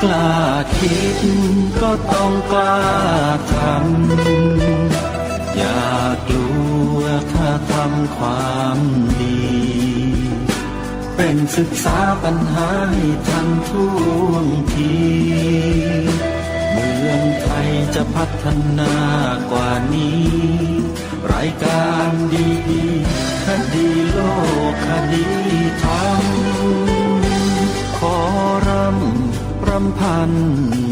กล้าคิดก็ต้องกล้าทำอย่ากลัวถ้าทำความดีเป็นศึกษาปัญหาให้ทันท่วงทีเมืองไทยจะพัฒนากว่านี้รายการดีๆคดีโลกคดีธรรมขอรำพัน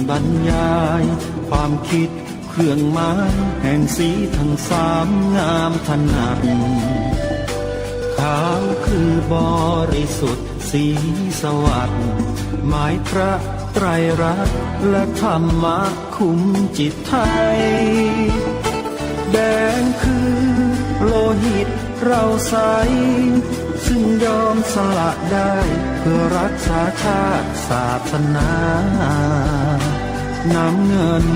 บรรยายความคิดเครื่องหมายแห่งสีทั้งสามงามถนัดขาวคือบริสุทธิ์สีสวัสดิ์หมายพระไตรรัตน์และธรรมะคุ้มจิตไทยแดงคือโลหิตเราใสซึ่งยอมสละได้เพื่อรักษาชาติศาสนาน้ำเงิน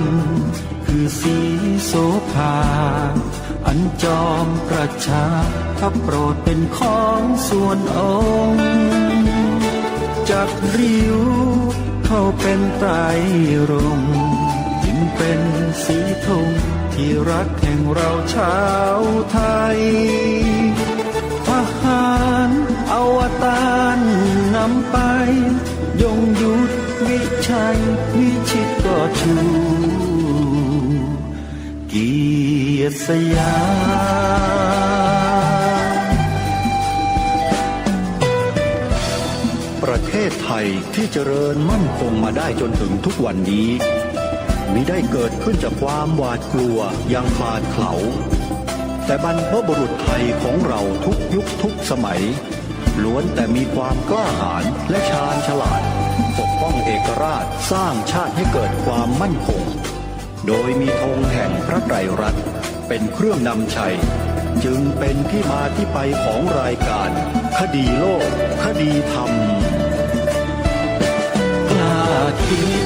คือสีโสภาอันจอมประชาถ้าโปรดเป็นของส่วนองค์จากริ้วเข้าเป็นไตรรงค์จึงเป็นสีธงที่รักแห่งเราชาวไทยทหารอวตารนำไปยงยุทธวิชัยวิชิตก็ชูเกียรติสยามประเทศไทยที่เจริญมั่นคงมาได้จนถึงทุกวันนี้มิได้เกิดขึ้นจากความหวาดกลัวอย่างคลาดเขลาแต่บรรพบุรุษไทยของเราทุกยุคทุกสมัยล้วนแต่มีความกล้าหาญและชาญฉลาดปกป้องเอกราชสร้างชาติให้เกิดความมั่นคงโดยมีธงแห่งพระไตรรัตน์เป็นเครื่องนำชัยจึงเป็นที่มาที่ไปของรายการคดีโลกคดีธรรมกล้าคิด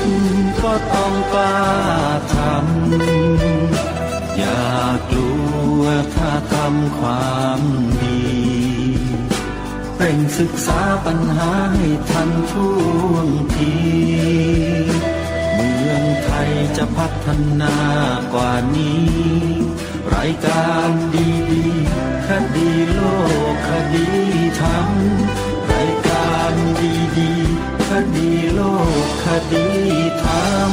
ก็ต้องกล้าทำอย่ากลัวถ้าทำความดีเป็นศึกษาปัญหาให้ทันท่วงทีเมืองไทยจะพัฒนากว่านี้รายการดีๆคดีโลกคดีธรรมรายการดีๆคดีโลกคดีธรรม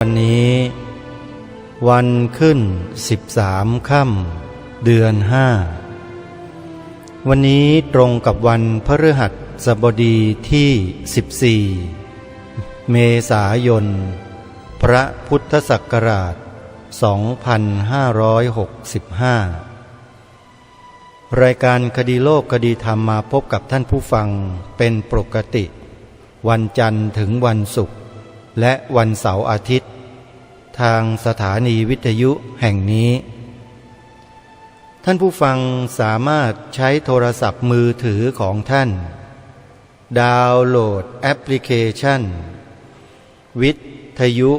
วันนี้วันขึ้น13 ค่ำเดือน 5วันนี้ตรงกับวันพฤหัสบดีที่14เมษายนพระพุทธศักราช2565รายการคดีโลกคดีธรรมมาพบกับท่านผู้ฟังเป็นปกติวันจันทร์ถึงวันศุกร์และวันเสาร์อาทิตย์ทางสถานีวิทยุแห่งนี้ท่านผู้ฟังสามารถใช้โทรศัพท์มือถือของท่านดาวน์โหลดแอปพลิเคชันวิทยุ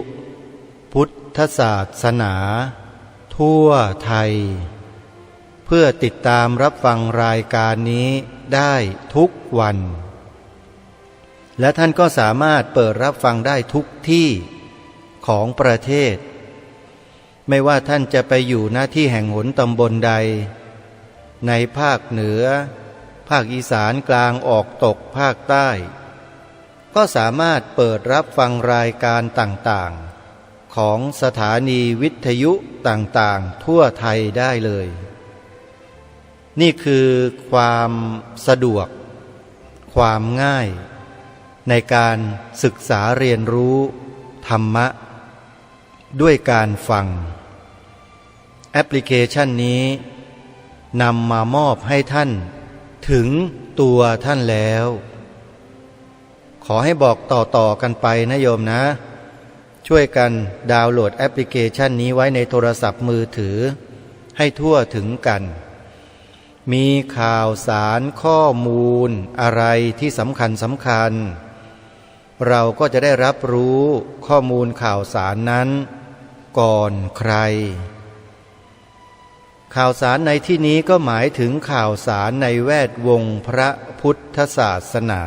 พุทธศาสนาทั่วไทยเพื่อติดตามรับฟังรายการนี้ได้ทุกวันและท่านก็สามารถเปิดรับฟังได้ทุกที่ของประเทศ ไม่ว่าท่านจะไปอยู่หน้าที่แห่งหนตำบลใดในภาคเหนือภาคอีสานกลางออกตกภาคใต้ก็สามารถเปิดรับฟังรายการต่างๆของสถานีวิทยุต่างๆทั่วไทยได้เลยนี่คือความสะดวกความง่ายในการศึกษาเรียนรู้ธรรมะด้วยการฟังแอปพลิเคชันนี้นำมามอบให้ท่านถึงตัวท่านแล้วขอให้บอกต่อๆกันไปนะโยมนะช่วยกันดาวน์โหลดแอปพลิเคชันนี้ไว้ในโทรศัพท์มือถือให้ทั่วถึงกันมีข่าวสารข้อมูลอะไรที่สำคัญเราก็จะได้รับรู้ข้อมูลข่าวสารนั้นก่อนใครข่าวสารในที่นี้ก็หมายถึงข่าวสารในแวดวงพระพุทธศาสนา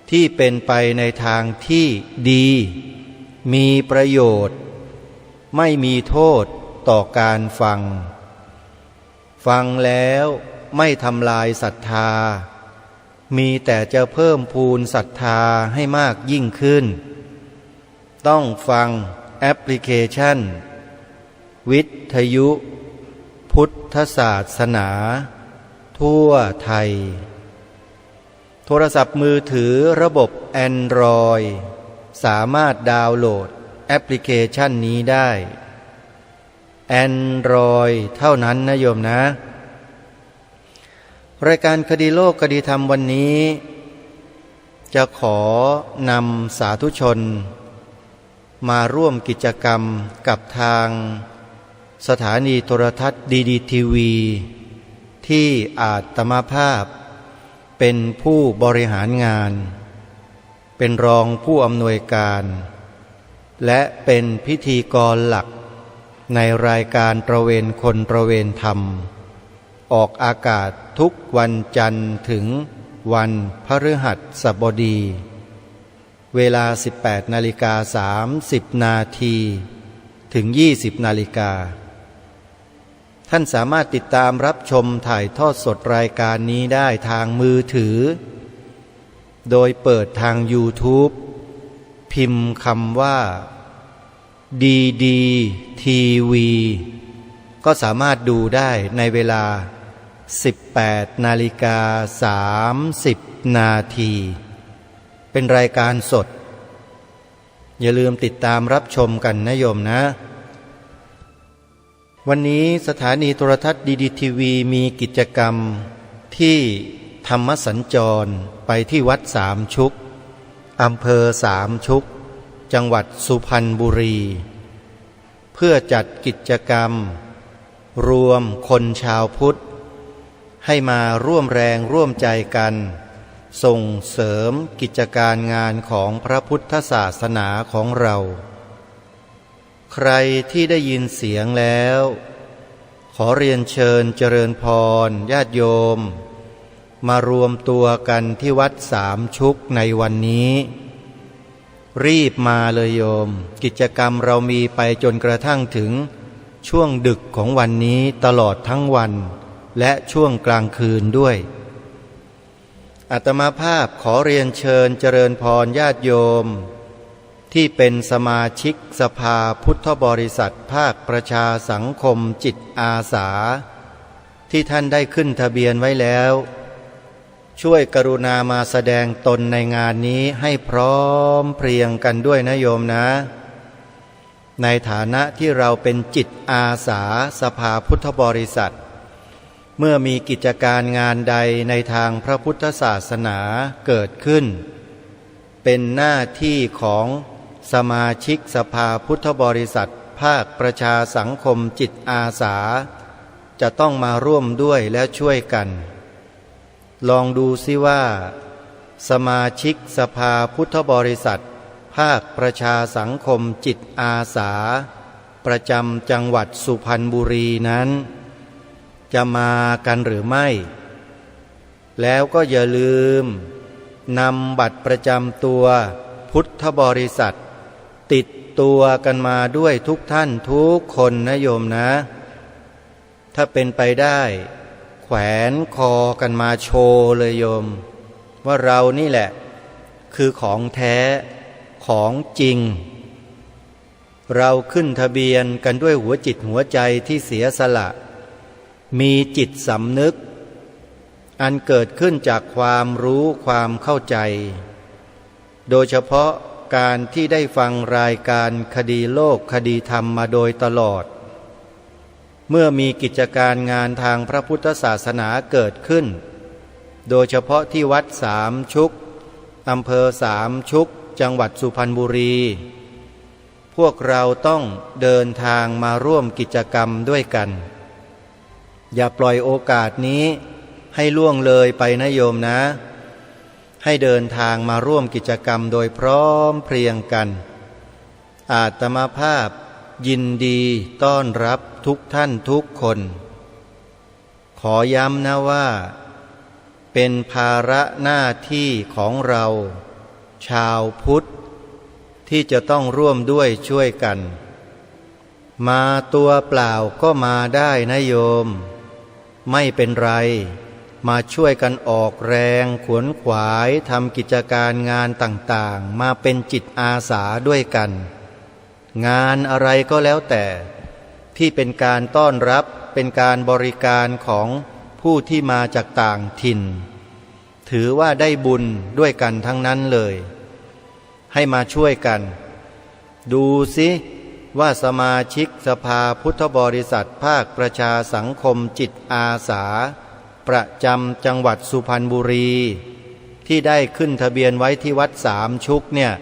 ที่เป็นไปในทางที่ดีมีประโยชน์ไม่มีโทษต่อการฟังแล้วไม่ทำลายศรัทธามีแต่จะเพิ่มพูนศรัทธาให้มากยิ่งขึ้นต้องฟังแอปพลิเคชันวิทยุพุทธศาสนาทั่วไทยโทรศัพท์มือถือระบบ Android สามารถดาวน์โหลดแอปพลิเคชันนี้ได้ Android เท่านั้นนะโยมนะรายการคดีโลกคดีธรรมวันนี้จะขอนำสาธุชนมาร่วมกิจกรรมกับทางสถานีโทรทัศน์ดีทีวีที่อาตมาภาพเป็นผู้บริหารงานเป็นรองผู้อำนวยการและเป็นพิธีกรหลักในรายการตระเวนคนตระเวนธรรมออกอากาศทุกวันจันทร์ถึงวันพฤหัสบดีเวลา 18:30 นาทีถึง 20 นาฬิกาท่านสามารถติดตามรับชมถ่ายทอดสดรายการนี้ได้ทางมือถือโดยเปิดทาง YouTube พิมพ์คำว่าDDTV ก็สามารถดูได้ในเวลา 18:30 นาทีเป็นรายการสดอย่าลืมติดตามรับชมกันนะโยมนะวันนี้สถานีโทรทัศน์DDTVมีกิจกรรมที่ธรรมสัญจรไปที่วัดสามชุกอำเภอสามชุกจังหวัดสุพรรณบุรีเพื่อจัดกิจกรรมรวมคนชาวพุทธให้มาร่วมแรงร่วมใจกันส่งเสริมกิจการงานของพระพุทธศาสนาของเราใครที่ได้ยินเสียงแล้วขอเรียนเชิญเจริญพรญาติโยมมารวมตัวกันที่วัดสามชุกในวันนี้รีบมาเลยโยมกิจกรรมเรามีไปจนกระทั่งถึงช่วงดึกของวันนี้ตลอดทั้งวันและช่วงกลางคืนด้วยอาตมาภาพขอเรียนเชิญเจริญพรญาติโยมที่เป็นสมาชิกสภาพุทธบริษัทภาคประชาสังคมจิตอาสาที่ท่านได้ขึ้นทะเบียนไว้แล้วช่วยกรุณามาแสดงตนในงานนี้ให้พร้อมเพรียงกันด้วยนะโยมนะในฐานะที่เราเป็นจิตอาสาสภาพุทธบริษัทเมื่อมีกิจการงานใดในทางพระพุทธศาสนาเกิดขึ้นเป็นหน้าที่ของสมาชิกสภาพุทธบริษัทภาคประชาสังคมจิตอาสาจะต้องมาร่วมด้วยและช่วยกันลองดูซิว่าสมาชิกสภาพุทธบริษัทภาคประชาสังคมจิตอาสาประจำจังหวัดสุพรรณบุรีนั้นจะมากันหรือไม่แล้วก็อย่าลืมนำบัตรประจำตัวพุทธบริษัทติด ตัวกันมาด้วยทุกท่านทุกคนนะโยมนะ ถ้าเป็นไปได้แขวนคอกันมาโชว์เลยโยมว่าเรานี่แหละคือของแท้ของจริงเราขึ้นทะเบียนกันด้วยหัวจิตหัวใจที่เสียสละมีจิตสำนึกอันเกิดขึ้นจากความรู้ความเข้าใจโดยเฉพาะการที่ได้ฟังรายการคดีโลกคดีธรรมมาโดยตลอดเมื่อมีกิจการงานทางพระพุทธศาสนาเกิดขึ้นโดยเฉพาะที่วัดสามชุกอำเภอสามชุกจังหวัดสุพรรณบุรีพวกเราต้องเดินทางมาร่วมกิจกรรมด้วยกันอย่าปล่อยโอกาสนี้ให้ล่วงเลยไปนะโยมนะให้เดินทางมาร่วมกิจกรรมโดยพร้อมเพรียงกันอาตมาภาพยินดีต้อนรับทุกท่านทุกคนขอย้ำนะว่าเป็นภาระหน้าที่ของเราชาวพุทธที่จะต้องร่วมด้วยช่วยกันมาตัวเปล่าก็มาได้นะโยมไม่เป็นไรมาช่วยกันออกแรงขวนขวายทำกิจการงานต่างๆมาเป็นจิตอาสาด้วยกันงานอะไรก็แล้วแต่ที่เป็นการต้อนรับเป็นการบริการของผู้ที่มาจากต่างถิ่นถือว่าได้บุญด้วยกันทั้งนั้นเลยให้มาช่วยกันดูสิว่าสมาชิกสภาพุทธบริษัทภาคประชาสังคมจิตอาสาประจำจังหวัดสุพรรณบุรีที่ได้ขึ้นทะเบียนไว้ที่วัดสามชุกเนี่ย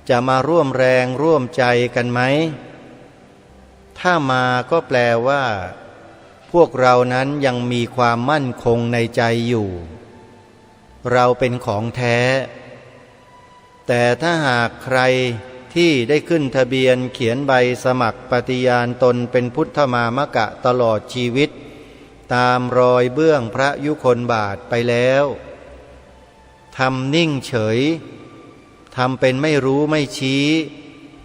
จะมาร่วมแรงร่วมใจกันไหมถ้ามาก็แปลว่าพวกเรานั้นยังมีความมั่นคงในใจอยู่เราเป็นของแท้แต่ถ้าหากใครที่ได้ขึ้นทะเบียนเขียนใบสมัครปฏิญาณตนเป็นพุทธมามกะตลอดชีวิตตามรอยเบื้องพระยุคลบาทไปแล้วทำนิ่งเฉยทำเป็นไม่รู้ไม่ชี้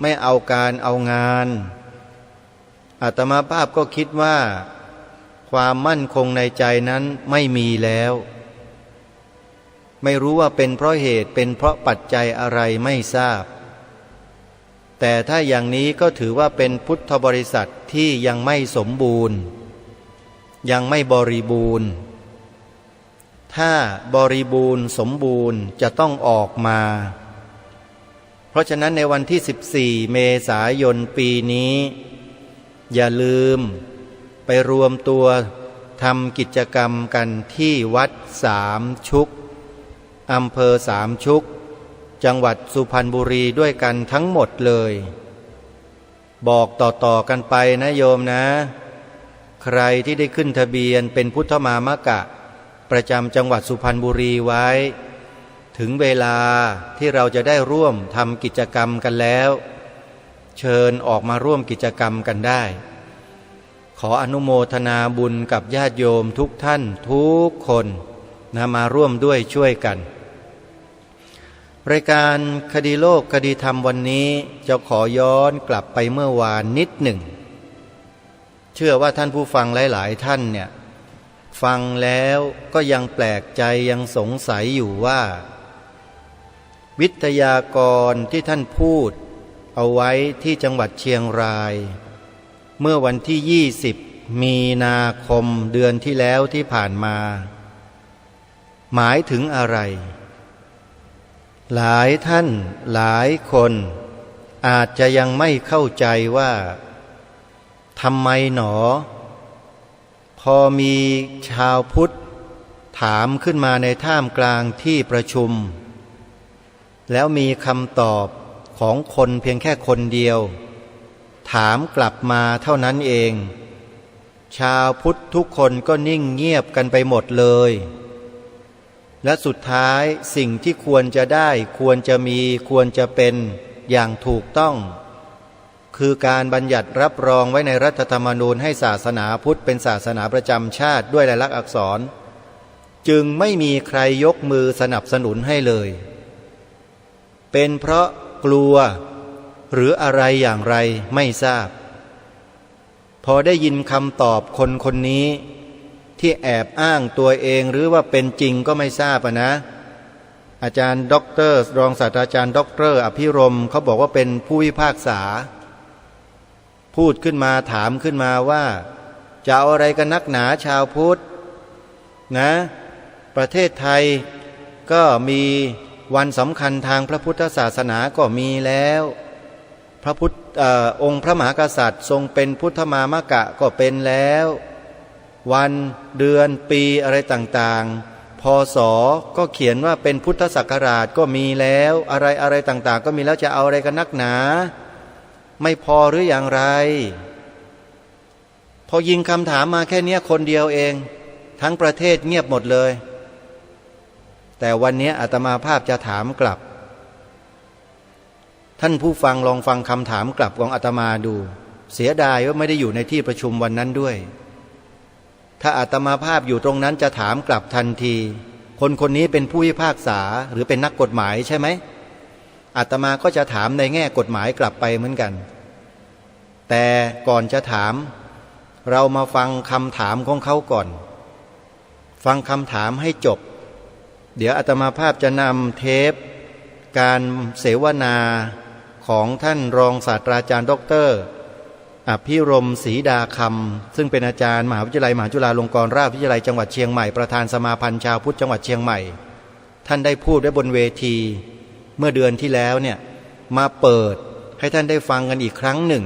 ไม่เอาการเอางานอาตมาภาพก็คิดว่าความมั่นคงในใจนั้นไม่มีแล้วไม่รู้ว่าเป็นเพราะเหตุเป็นเพราะปัจจัยอะไรไม่ทราบแต่ถ้าอย่างนี้ก็ถือว่าเป็นพุทธบริษัทที่ยังไม่สมบูรณ์ยังไม่บริบูรณ์ถ้าบริบูรณ์สมบูรณ์จะต้องออกมาเพราะฉะนั้นในวันที่14 เมษายนปีนี้อย่าลืมไปรวมตัวทำกิจกรรมกันที่วัดสามชุกอำเภอสามชุกจังหวัดสุพรรณบุรีด้วยกันทั้งหมดเลยบอกต่อๆกันไปนะโยมนะใครที่ได้ขึ้นทะเบียนเป็นพุทธมามกะประจำจังหวัดสุพรรณบุรีไว้ถึงเวลาที่เราจะได้ร่วมทำกิจกรรมกันแล้วเชิญออกมาร่วมกิจกรรมกันได้ขออนุโมทนาบุญกับญาติโยมทุกท่านทุกคนนะมาร่วมด้วยช่วยกันรายการคดีโลกคดีธรรมวันนี้จะขอย้อนกลับไปเมื่อวานนิดหนึ่งเชื่อว่าท่านผู้ฟังหลายๆท่านเนี่ยฟังแล้วก็ยังแปลกใจยังสงสัยอยู่ว่าวิทยากรที่ท่านพูดเอาไว้ที่จังหวัดเชียงรายเมื่อวันที่20 มีนาคมเดือนที่แล้วที่ผ่านมาหมายถึงอะไรหลายท่านหลายคนอาจจะยังไม่เข้าใจว่าทำไมหนอพอมีชาวพุทธถามขึ้นมาในท่ามกลางที่ประชุมแล้วมีคำตอบของคนเพียงแค่คนเดียวถามกลับมาเท่านั้นเองชาวพุทธทุกคนก็นิ่งเงียบกันไปหมดเลยและสุดท้ายสิ่งที่ควรจะได้ควรจะมีควรจะเป็นอย่างถูกต้องคือการบัญญัติรับรองไว้ในรัฐธรรมนูญให้ศาสนาพุทธเป็นศาสนาประจำชาติด้วยลายลักษณ์อักษรจึงไม่มีใครยกมือสนับสนุนให้เลยเป็นเพราะกลัว หรืออะไรอย่างไรไม่ทราบพอได้ยินคำตอบคนคนนี้ที่แอบอ้างตัวเองหรือว่าเป็นจริงก็ไม่ทราบนะอาจารย์ด็อกเตอร์รองศาสตราจารย์ด็อกเตอร์อภิรมย์เขาบอกว่าเป็นผู้พิพากษาพูดขึ้นมาถามขึ้นมาว่าจะเอาอะไรกันนักหนาชาวพุทธนะประเทศไทยก็มีวันสำคัญทางพระพุทธศาสนาก็มีแล้วองค์พระมหากษัตริย์ทรงเป็นพุทธมามกะก็เป็นแล้ววันเดือนปีอะไรต่างๆพศก็เขียนว่าเป็นพุทธศักราชก็มีแล้วอะไรต่างๆก็มีแล้วจะเอาอะไรกันนักหนาไม่พอหรืออย่างไรพอยิงคำถามมาแค่นี้คนเดียวเองทั้งประเทศเงียบหมดเลยแต่วันนี้อาตมาภาพจะถามกลับท่านผู้ฟังลองฟังคำถามกลับของอาตมาดูเสียดายว่าไม่ได้อยู่ในที่ประชุมวันนั้นด้วยถ้าอาตมาภาพอยู่ตรงนั้นจะถามกลับทันทีคนคนนี้เป็นผู้พิพากษาหรือเป็นนักกฎหมายใช่ไหมอาตมาก็จะถามในแง่กฎหมายกลับไปเหมือนกันแต่ก่อนจะถามเรามาฟังคำถามของเขาก่อนฟังคำถามให้จบเดี๋ยวอาตมาภาพจะนำเทปการเสวนาของท่านรองศาสตราจารย์ด็อกเตอร์อภิรมย์ศรีดาคำซึ่งเป็นอาจารย์มหาวิทยาลัยมหาจุฬาลงกรณราชวิทยาลัยจังหวัดเชียงใหม่ประธานสมาพันธ์ชาวพุทธจังหวัดเชียงใหม่ท่านได้พูดไว้บนเวทีเมื่อเดือนที่แล้วเนี่ยมาเปิดให้ท่านได้ฟังกันอีกครั้งหนึ่ง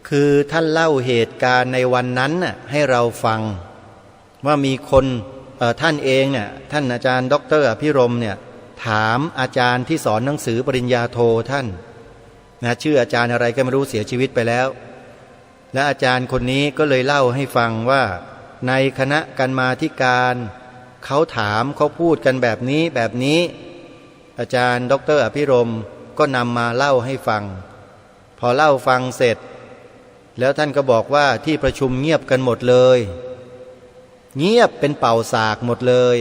คือท่านเล่าเหตุการณ์ในวันนั้นน่ะให้เราฟังว่ามีคนท่านเองเนี่ยท่านอาจารย์ด็อกเตอร์อภิรมย์เนี่ยถามอาจารย์ที่สอนหนังสือปริญญาโทท่านนะชื่ออาจารย์อะไรก็ไม่รู้เสียชีวิตไปแล้วและอาจารย์คนนี้ก็เลยเล่าให้ฟังว่าในคณะกรรมาธิการเขาถามเขาพูดกันแบบนี้อาจารย์ด็อกเตอร์อภิรมย์ก็นำมาเล่าให้ฟังพอเล่าฟังเสร็จแล้วท่านก็บอกว่าที่ประชุมเงียบกันหมดเลยเงียบเป็นเป่าสากหมดเลย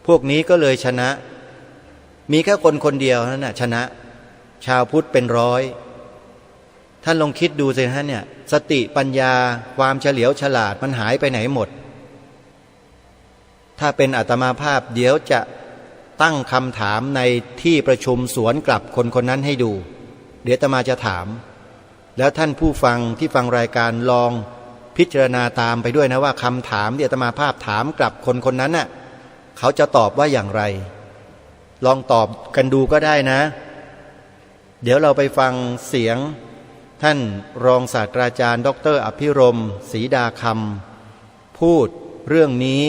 พวกนี้ก็เลยชนะมีแค่คนคนเดียวนั่นน่ะชนะชาวพุทธเป็นร้อยท่านลองคิดดูสิฮะเนี่ยสติปัญญาความเฉลียวฉลาดมันหายไปไหนหมดถ้าเป็นอาตมาภาพเดี๋ยวจะตั้งคำถามในที่ประชุมสวนกลับคนคนนั้นให้ดูเดี๋ยวอาตมาจะถามแล้วท่านผู้ฟังที่ฟังรายการลองพิจารณาตามไปด้วยนะว่าคำถามที่อาตมาภาพถามกลับคนคนนั้นน่ะเขาจะตอบว่าอย่างไรลองตอบกันดูก็ได้นะเดี๋ยวเราไปฟังเสียงท่านรองศาสตราจารย์ด็อกเตอร์อภิรมย์ศรีดาคำพูดเรื่องนี้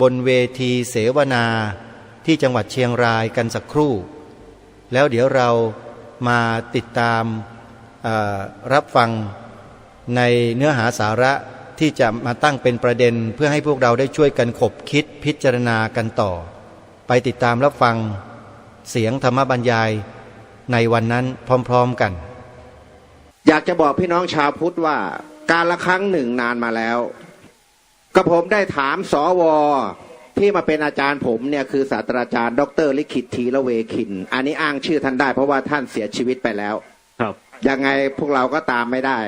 บนเวทีเสวนาที่จังหวัดเชียงรายกันสักครู่แล้วเดี๋ยวเรามาติดตามรับฟังในเนื้อหาสาระที่จะมาตั้งเป็นประเด็นเพื่อให้พวกเราได้ช่วยกันขบคิดพิจารณากันต่อไปติดตามรับฟังเสียงธรรมบรรยายในวันนั้นพร้อมๆกันอยากจะบอกพี่น้องชาวพุทธว่าการละครั้งหนึ่งนานมาแล้วก็ผมได้ถามสวที่มาเป็นอาจารย์ผมเนี่ยคือศาสตราจารย์ดร.ลิขิตธีระเวคินอันนี้อ้างชื่อท่านได้เพราะว่าท่านเสียชีวิตไปแล้วครับยังไงพวกเราก็ตามไม่ได้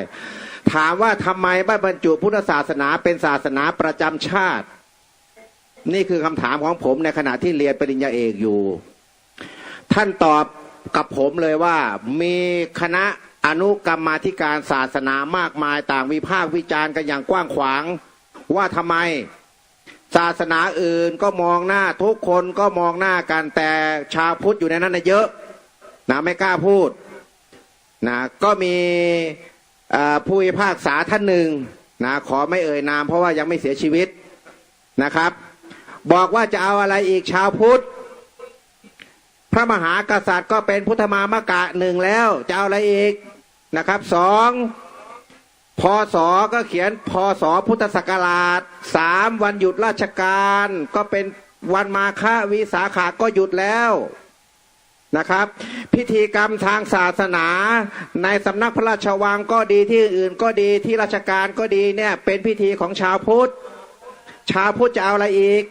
ถามว่าทำไมไม่บรรจุพุทธศาสนาเป็นศาสนาประจำชาตินี่คือคำถามของผมในขณะที่เรียนปริญญาเอกอยู่ท่านตอบกับผมเลยว่ามีคณะอนุกรรมาธิการศาสนามากมายต่างวิพากษ์วิจารณ์กันอย่างกว้างขวางว่าทำไมศาสนาอื่นก็มองหน้าทุกคนก็มองหน้ากันแต่ชาวพุทธอยู่ในนั้นเยอะนะไม่กล้าพูดนะก็มีผู้พิพากษาท่านหนึ่งนะขอไม่เอ่ยนามเพราะว่ายังไม่เสียชีวิตนะครับบอกว่าจะเอาอะไรอีกชาวพุทธพระมหากษัตริย์ก็เป็นพุทธมามกะหนึ่งแล้วจะเอาอะไรอีกนะครับสองพศก็เขียนพศพุทธศักราชสามวันหยุดราชการก็เป็นวันมาฆวิสาขะก็หยุดแล้วนะครับพิธีกรรมทางศาสนาในสำนักพระราชวังก็ดีที่อื่นก็ดีที่ราชการก็ดีเนี่ยเป็นพิธีของชาวพุทธชาวพุทธจะเอาอะไรอีก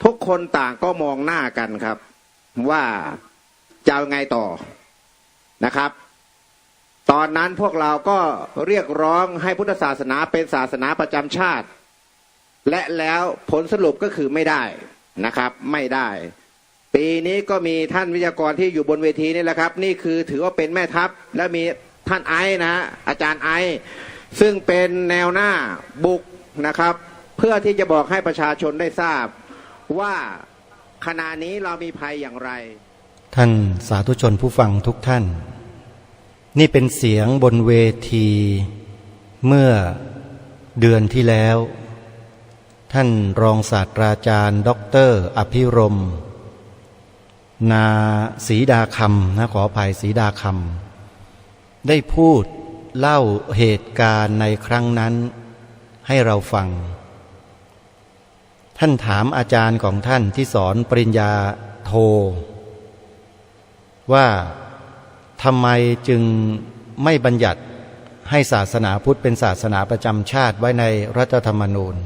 ทุกคนต่างก็มองหน้ากันครับว่าจะเอาไงต่อ นะครับ ตอนนั้นพวกเราก็เรียกร้องให้พุทธศาสนาเป็นศาสนาประจำชาติและแล้วผลสรุปก็คือไม่ได้นะครับไม่ได้ปีนี้ก็มีท่านวิทยากรที่อยู่บนเวทีนี่แหละครับนี่คือถือว่าเป็นแม่ทัพและมีท่านไอ้นะอาจารย์ไอ้ซึ่งเป็นแนวหน้าบุกนะครับเพื่อที่จะบอกให้ประชาชนได้ทราบว่าขณะนี้เรามีภัยอย่างไรท่านสาธุชนผู้ฟังทุกท่านนี่เป็นเสียงบนเวทีเมื่อเดือนที่แล้วท่านรองศาสตราจารย์ด็อกเตอร์อภิรมย์นาศรีดาคำนะขออภัยศรีดาคำได้พูดเล่าเหตุการณ์ในครั้งนั้นให้เราฟังท่านถามอาจารย์ของท่านที่สอนปริญญาโทว่าทำไมจึงไม่บัญญัติให้ศาสนาพุทธเป็นศาสนาประจำชาติไว้ในรัฐธรรมนูญ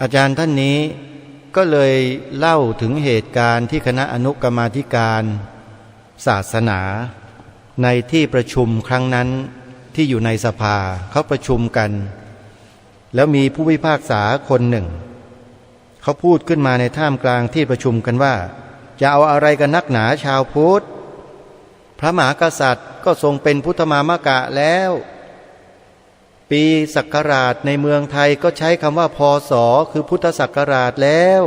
อาจารย์ท่านนี้ก็เลยเล่าถึงเหตุการณ์ที่คณะอนุกรรมาธิการศาสนาในที่ประชุมครั้งนั้นที่อยู่ในสภาเขาประชุมกันแล้วมีผู้พิพากษาคนหนึ่งเขาพูดขึ้นมาในท่ามกลางที่ประชุมกันว่าจะเอาอะไรกันนักหนาชาวพุทธพระมหากษัตริย์ก็ทรงเป็นพุทธมามกะแล้วปีศักราชในเมืองไทยก็ใช้คำว่าพศคือพุทธศักราชแล้ว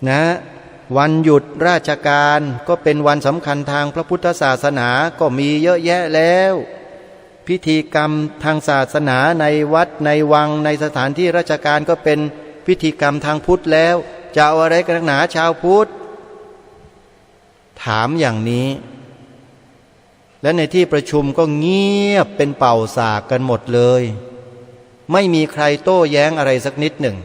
นะวันหยุดราชการก็เป็นวันสำคัญทางพระพุทธศาสนาก็มีเยอะแยะแล้วพิธีกรรมทางศาสนาในวัดในวังในสถานที่ราชการก็เป็นพิธีกรรมทางพุทธแล้วจะเอาอะไรกันนักหนาชาวพุทธถามอย่างนี้และในที่ประชุมก็เงียบเป็นเป่าสากกันหมดเลยไม่มีใครโต้แย้งอะไรสักนิดหนึ่ง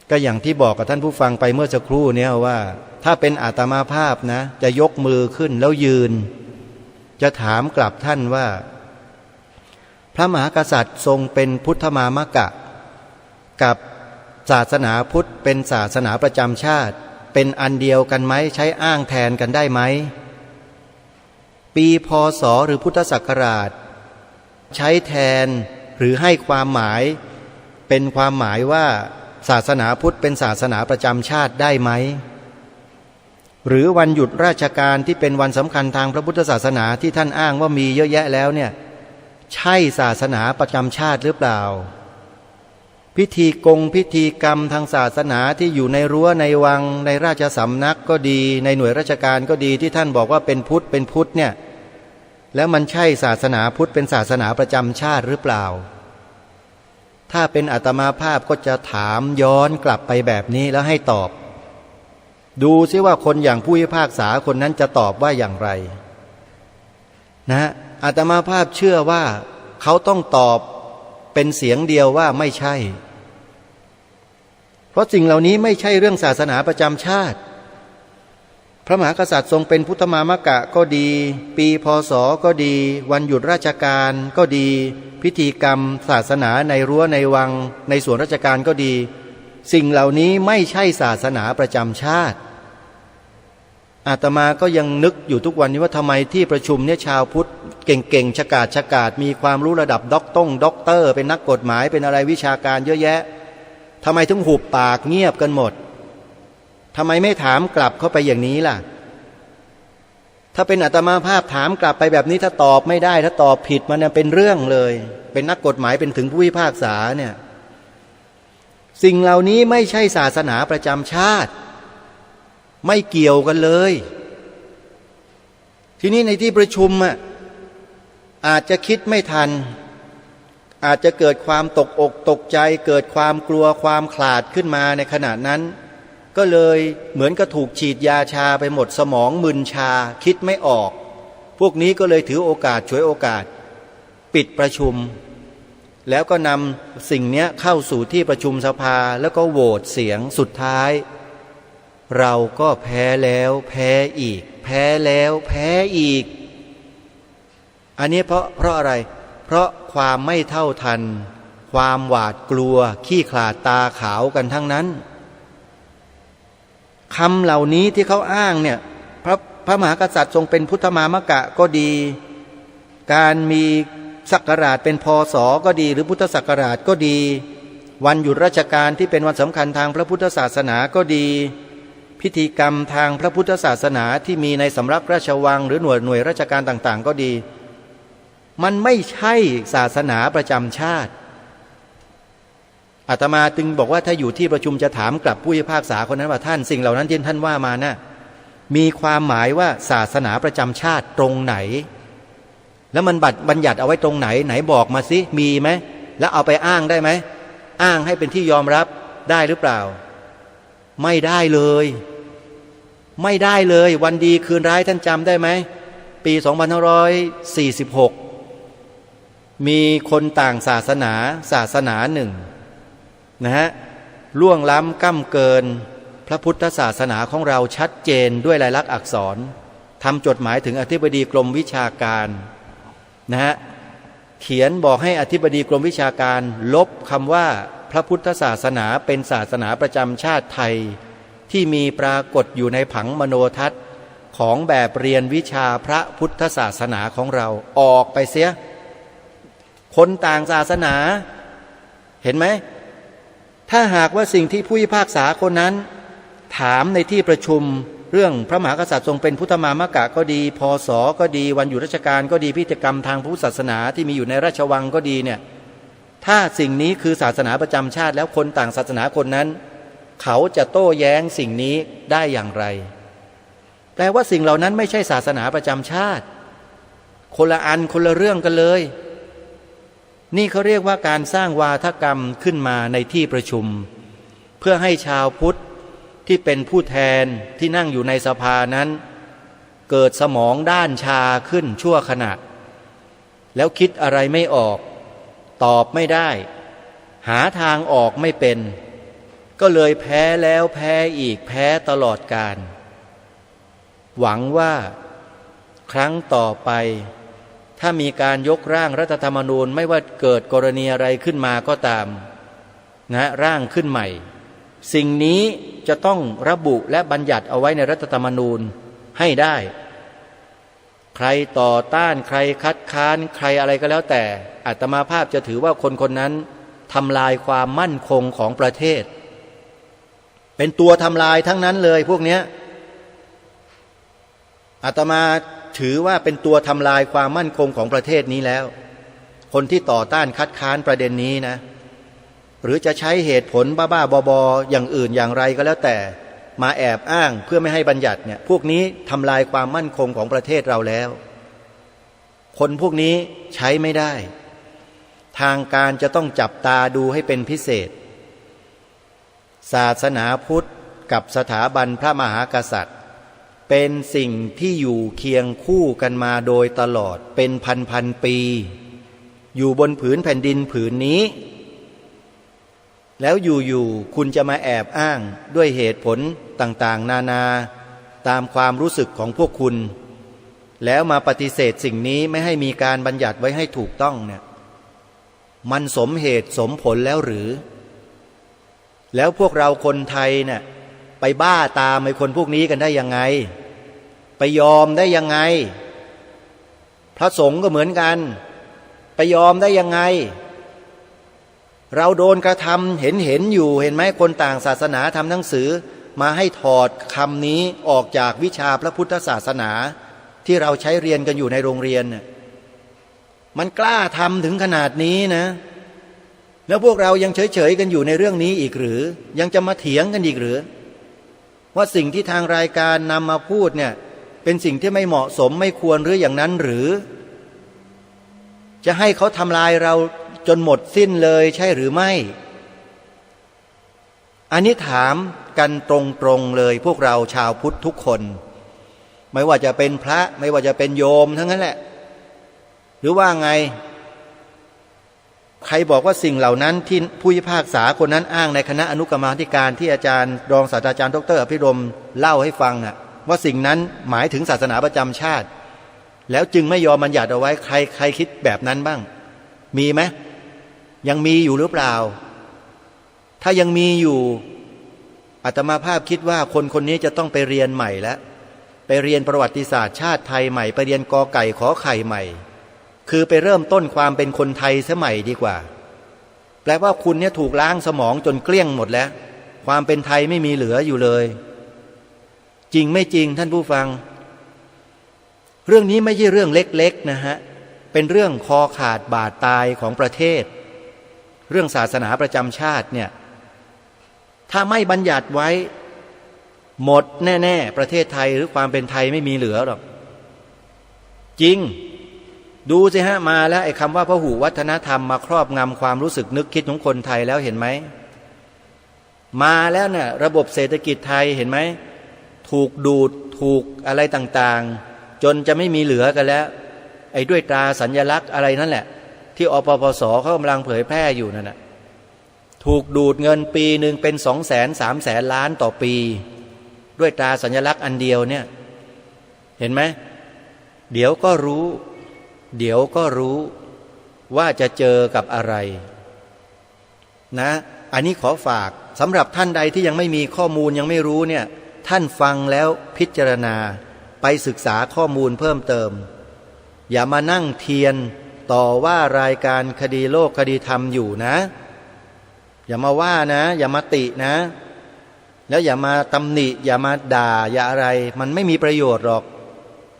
ก็อย่างที่บอกกับท่านผู้ฟังไปเมื่อสักครู่นี้ว่าถ้าเป็นอาตมาภาพนะจะยกมือขึ้นแล้วยืนจะถามกลับท่านว่าพระมหากษัตริย์ทรงเป็นพุทธมามกะกับศาสนาพุทธเป็นศาสนาประจำชาติเป็นอันเดียวกันไหมใช้อ้างแทนกันได้ไหมปีพ.ศ.หรือพุทธศักราชใช้แทนหรือให้ความหมายเป็นความหมายว่าศาสนาพุทธเป็นศาสนาประจำชาติได้ไหมหรือวันหยุดราชการที่เป็นวันสำคัญทางพระพุทธศาสนาที่ท่านอ้างว่ามีเยอะแยะแล้วเนี่ยใช่ศาสนาประจำชาติหรือเปล่าพิธีพิธีกรรมทางศาสนาที่อยู่ในรั้วในวังในราชสำนักก็ดีในหน่วยราชการก็ดีที่ท่านบอกว่าเป็นพุทธเนี่ยแล้วมันใช่ศาสนาพุทธเป็นศาสนาประจำชาติหรือเปล่าถ้าเป็นอาตมาภาพก็จะถามย้อนกลับไปแบบนี้แล้วให้ตอบดูซิว่าคนอย่างผู้พิพากษาคนนั้นจะตอบว่าอย่างไรนะอาตมาภาพเชื่อว่าเขาต้องตอบเป็นเสียงเดียวว่าไม่ใช่เพราะสิ่งเหล่านี้ไม่ใช่เรื่องศาสนาประจำชาติพระมหากษัตริย์ทรงเป็นพุทธมามกะก็ดีปีพ.ศ.ก็ดีวันหยุดราชการก็ดีพิธีกรรมศาสนาในรั้วในวังในส่วนราชการก็ดีสิ่งเหล่านี้ไม่ใช่ศาสนาประจำชาติอาตมาก็ยังนึกอยู่ทุกวันนี้ว่าทำไมที่ประชุมเนี่ยชาวพุทธเก่งๆฉกาจมีความรู้ระดับด็อกเตอร์เป็นนักกฎหมายเป็นอะไรวิชาการเยอะแยะทำไมถึงหุบปากเงียบกันหมดทำไมไม่ถามกลับเข้าไปอย่างนี้ล่ะถ้าเป็นอาตมาภาพถามกลับไปแบบนี้ถ้าตอบไม่ได้ถ้าตอบผิดมันเป็นเรื่องเลยเป็นนักกฎหมายเป็นถึงผู้พิพากษาเนี่ยสิ่งเหล่านี้ไม่ใช่ศาสนาประจำชาติไม่เกี่ยวกันเลยทีนี้ในที่ประชุมอาจจะคิดไม่ทันอาจจะเกิดความตกอกตกใจเกิดความกลัวความขลาดขึ้นมาในขณะนั้นก็เลยเหมือนกับถูกฉีดยาชาไปหมดสมองมึนชาคิดไม่ออกพวกนี้ก็เลยถือโอกาสฉวยโอกาสปิดประชุมแล้วก็นำสิ่งนี้เข้าสู่ที่ประชุมสภาแล้วก็โหวตเสียงสุดท้ายเราก็แพ้แล้วแพ้อีกแพ้แล้วแพ้อีกอันนี้เพราะอะไรเพราะความไม่เท่าทันความหวาดกลัวขี้ขลาดตาขาวกันทั้งนั้นคำเหล่านี้ที่เขาอ้างเนี่ยพ พระมหากษัตริย์ทรงเป็นพุทธมามกะก็ดีการมีศักราชเป็นพศก็ดีหรือพุทธศักราชก็ดีวันหยุดราชการที่เป็นวันสำคัญทางพระพุทธศาสนาก็ดีพิธีกรรมทางพระพุทธศาสนาที่มีในสำนักราชวังหรือหน่วยราชการต่างๆก็ดีมันไม่ใช่ศาสนาประจำชาติอาตมาจึงบอกว่าถ้าอยู่ที่ประชุมจะถามกลับผู้พิพากษาคนนั้นว่าท่านสิ่งเหล่านั้นที่ท่านว่ามานะมีความหมายว่าศาสนาประจำชาติตรงไหนแล้วมันบัญญัติเอาไว้ตรงไหนไหนบอกมาสิมีไหมแล้วเอาไปอ้างได้ไหมอ้างให้เป็นที่ยอมรับได้หรือเปล่าไม่ได้เลยไม่ได้เลยวันดีคืนร้ายท่านจำได้ไหมปี2546มีคนต่างศาสนาหนึ่งนะฮะล่วงล้ำก้ำเกินพระพุทธศาสนาของเราชัดเจนด้วยลายลักษณ์อักษรทำจดหมายถึงอธิบดีกรมวิชาการนะฮะเขียนบอกให้อธิบดีกรมวิชาการลบคำว่าพระพุทธศาสนาเป็นศาสนาประจำชาติไทยที่มีปรากฏอยู่ในผังมโนทัศน์ของแบบเรียนวิชาพระพุทธศาสนาของเราออกไปเสียคนต่างศาสนาเห็นไหมถ้าหากว่าสิ่งที่ผู้พิพากษาคนนั้นถามในที่ประชุมเรื่องพระมหากษัตริย์ทรงเป็นพุทธมามกะก็ดีพศก็ดีวันหยุดราชการก็ดีพิธีกรรมทางพุทธศาสนาที่มีอยู่ในราชวังก็ดีเนี่ยถ้าสิ่งนี้คือศาสนาประจำชาติแล้วคนต่างศาสนาคนนั้นเขาจะโต้แย้งสิ่งนี้ได้อย่างไรแปลว่าสิ่งเหล่านั้นไม่ใช่ศาสนาประจำชาติคนละอันคนละเรื่องกันเลยนี่เขาเรียกว่าการสร้างวาทกรรมขึ้นมาในที่ประชุมเพื่อให้ชาวพุทธที่เป็นผู้แทนที่นั่งอยู่ในสภานั้นเกิดสมองด้านชาขึ้นชั่วขณะแล้วคิดอะไรไม่ออกตอบไม่ได้หาทางออกไม่เป็นก็เลยแพ้แล้วแพ้อีกแพ้ตลอดกาลหวังว่าครั้งต่อไปถ้ามีการยกร่างรัฐธรรมนูญไม่ว่าเกิดกรณีอะไรขึ้นมาก็ตามนะร่างขึ้นใหม่สิ่งนี้จะต้องระบุและบัญญัติเอาไว้ในรัฐธรรมนูญให้ได้ใครต่อต้านใครคัดค้านใครอะไรก็แล้วแต่อาตมาภาพจะถือว่าคนคนนั้นทำลายความมั่นคงของประเทศเป็นตัวทำลายทั้งนั้นเลยพวกเนี้ยอาตมาถือว่าเป็นตัวทำลายความมั่นคงของประเทศนี้แล้วคนที่ต่อต้านคัดค้านประเด็นนี้นะหรือจะใช้เหตุผลบ้าๆบอๆอย่างอื่นอย่างไรก็แล้วแต่มาแอบอ้างเพื่อไม่ให้บัญญัติเนี่ยพวกนี้ทำลายความมั่นคงของประเทศเราแล้วคนพวกนี้ใช้ไม่ได้ทางการจะต้องจับตาดูให้เป็นพิเศษศาสนาพุทธกับสถาบันพระมหากษัตริย์เป็นสิ่งที่อยู่เคียงคู่กันมาโดยตลอดเป็นพันปีอยู่บนผืนแผ่นดินผืนนี้แล้วอยู่ๆคุณจะมาแอบอ้างด้วยเหตุผลต่างๆนานาตามความรู้สึกของพวกคุณแล้วมาปฏิเสธสิ่งนี้ไม่ให้มีการบัญญัติไว้ให้ถูกต้องเนี่ยมันสมเหตุสมผลแล้วหรือแล้วพวกเราคนไทยเนี่ยไปบ้าตามไอ้คนพวกนี้กันได้ยังไงไปยอมได้ยังไงพระสงฆ์ก็เหมือนกันไปยอมได้ยังไงเราโดนกระทำเห็นอยู่เห็นไหมคนต่างศาสนาทำหนังสือมาให้ถอดคำนี้ออกจากวิชาพระพุทธศาสนาที่เราใช้เรียนกันอยู่ในโรงเรียนเนี่ยมันกล้าทำถึงขนาดนี้นะแล้วพวกเรายังเฉยๆกันอยู่ในเรื่องนี้อีกหรือยังจะมาเถียงกันอีกหรือว่าสิ่งที่ทางรายการนำมาพูดเนี่ยเป็นสิ่งที่ไม่เหมาะสมไม่ควรหรืออย่างนั้นหรือจะให้เขาทำลายเราจนหมดสิ้นเลยใช่หรือไม่อันนี้ถามกันตรงๆเลยพวกเราชาวพุทธทุกคนไม่ว่าจะเป็นพระไม่ว่าจะเป็นโยมทั้งนั้นแหละหรือว่าไงใครบอกว่าสิ่งเหล่านั้นที่ผู้พิพากษาคนนั้นอ้างในคณะอนุกรรมาธิการที่อาจารย์รองศาสตราจารย์ดร.อภิรมย์เล่าให้ฟังน่ะว่าสิ่งนั้นหมายถึงศาสนาประจำชาติแล้วจึงไม่ยอมบัญญัติเอาไว้ใครคิดแบบนั้นบ้างมีไหมยังมีอยู่หรือเปล่าถ้ายังมีอยู่อาตมาภาพคิดว่าคนคนนี้จะต้องไปเรียนใหม่แล้ว ไปเรียนประวัติศาสตร์ชาติไทยใหม่ไปเรียนกอไก่ขอไข่ใหม่คือไปเริ่มต้นความเป็นคนไทยสมัยดีกว่าแปลว่าคุณเนี่ยถูกล้างสมองจนเกลี้ยงหมดแล้วความเป็นไทยไม่มีเหลืออยู่เลยจริงไม่จริงท่านผู้ฟังเรื่องนี้ไม่ใช่เรื่องเล็กๆนะฮะเป็นเรื่องคอขาดบาดตายของประเทศเรื่องศาสนาประจำชาติเนี่ยถ้าไม่บัญญัติไว้หมดแน่ๆประเทศไทยหรือความเป็นไทยไม่มีเหลือหรอกจริงดูสิฮะมาแล้วไอ้คำว่าพหุวัฒนธรรมมาครอบงำความรู้สึกนึกคิดของคนไทยแล้วเห็นไหมมาแล้วเนี่ยระบบเศรษฐกิจไทยเห็นไหมถูกดูดถูกอะไรต่างๆจนจะไม่มีเหลือกันแล้วไอ้ด้วยตราสัญลักษณ์อะไรนั่นแหละที่อปปสเขากำลังเผยแพร่อยู่นั่นน่ะถูกดูดเงินปีหนึ่งเป็น200,000-300,000 ล้านต่อปีด้วยตราสัญลักษณ์อันเดียวเนี่ยเห็นไหมเดี๋ยวก็รู้ว่าจะเจอกับอะไรนะอันนี้ขอฝากสำหรับท่านใดที่ยังไม่มีข้อมูลยังไม่รู้เนี่ยท่านฟังแล้วพิจารณาไปศึกษาข้อมูลเพิ่มเติมอย่ามานั่งเทียนต่อว่ารายการคดีโลกคดีธรรมอยู่นะอย่ามาว่านะอย่ามาตินะแล้วอย่ามาตำหนิอย่ามาด่าอย่าอะไรมันไม่มีประโยชน์หรอก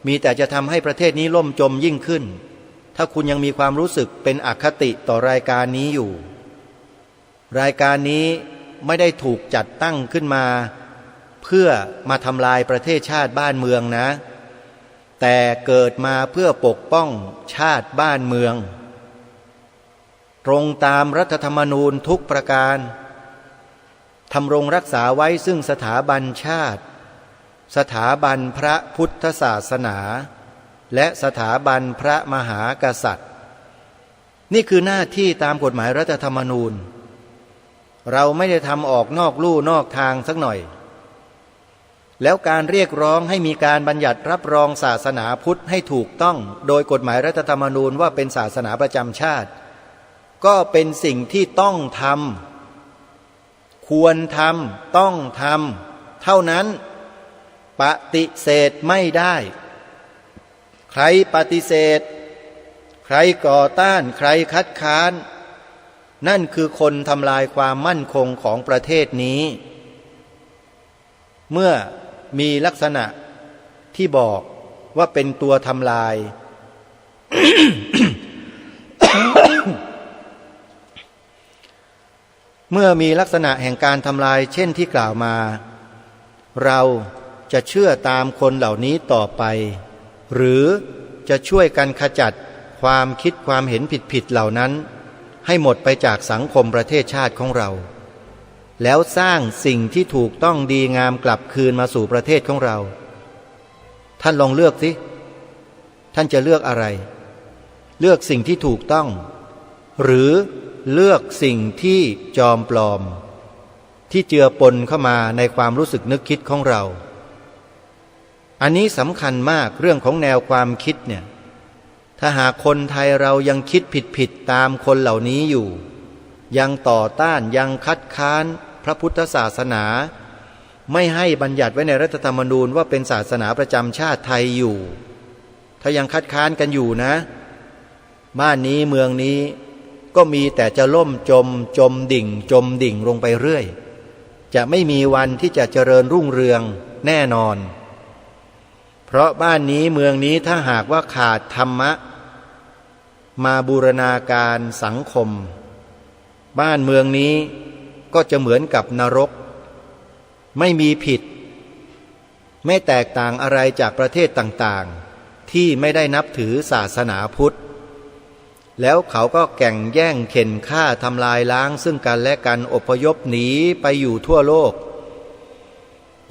มีแต่จะทำให้ประเทศนี้ล่มจมยิ่งขึ้นถ้าคุณยังมีความรู้สึกเป็นอคติต่อรายการนี้อยู่รายการนี้ไม่ได้ถูกจัดตั้งขึ้นมาเพื่อมาทำลายประเทศชาติบ้านเมืองนะแต่เกิดมาเพื่อปกป้องชาติบ้านเมืองตรงตามรัฐธรรมนูญทุกประการทำรงรักษาไว้ซึ่งสถาบันชาติสถาบันพระพุทธศาสนาและสถาบันพระมหากษัตริย์นี่คือหน้าที่ตามกฎหมายรัฐธรรมนูญเราไม่ได้ทำออกนอกลู่นอกทางสักหน่อยแล้วการเรียกร้องให้มีการบัญญัติรับรองศาสนาพุทธให้ถูกต้องโดยกฎหมายรัฐธรรมนูญว่าเป็นศาสนาประจำชาติก็เป็นสิ่งที่ต้องทำควรทำต้องทำเท่านั้นปฏิเสธไม่ได้ใครปฏิเสธใครก่อต้านใครคัดค้านนั่นคือคนทำลายความมั่นคงของประเทศนี้เมื่อมีลักษณะที่บอกว่าเป็นตัวทำลาย เมื่อมีลักษณะแห่งการทำลายเช่นที่กล่าวมาเราจะเชื่อตามคนเหล่านี้ต่อไปหรือจะช่วยกันขจัดความคิดความเห็นผิดๆเหล่านั้นให้หมดไปจากสังคมประเทศชาติของเราแล้วสร้างสิ่งที่ถูกต้องดีงามกลับคืนมาสู่ประเทศของเราท่านลองเลือกสิท่านจะเลือกอะไรเลือกสิ่งที่ถูกต้องหรือเลือกสิ่งที่จอมปลอมที่เจือปนเข้ามาในความรู้สึกนึกคิดของเราอันนี้สำคัญมากเรื่องของแนวความคิดเนี่ยถ้าหากคนไทยเรายังคิดผิดตามคนเหล่านี้อยู่ยังต่อต้านยังคัดค้านพระพุทธศาสนาไม่ให้บัญญัติไว้ในรัฐธรรมนูญว่าเป็นศาสนาประจำชาติไทยอยู่ถ้ายังคัดค้านกันอยู่นะบ้านนี้เมืองนี้ก็มีแต่จะล่มจมดิ่งลงไปเรื่อยจะไม่มีวันที่จะเจริญรุ่งเรืองแน่นอนเพราะบ้านนี้เมืองนี้ถ้าหากว่าขาดธรรมะมาบูรณาการสังคมบ้านเมืองนี้ก็จะเหมือนกับนรกไม่มีผิดไม่แตกต่างอะไรจากประเทศต่างๆที่ไม่ได้นับถือศาสนาพุทธแล้วเขาก็แก่งแย่งเข็นฆ่าทำลายล้างซึ่งกันและกันอพยพหนีไปอยู่ทั่วโลก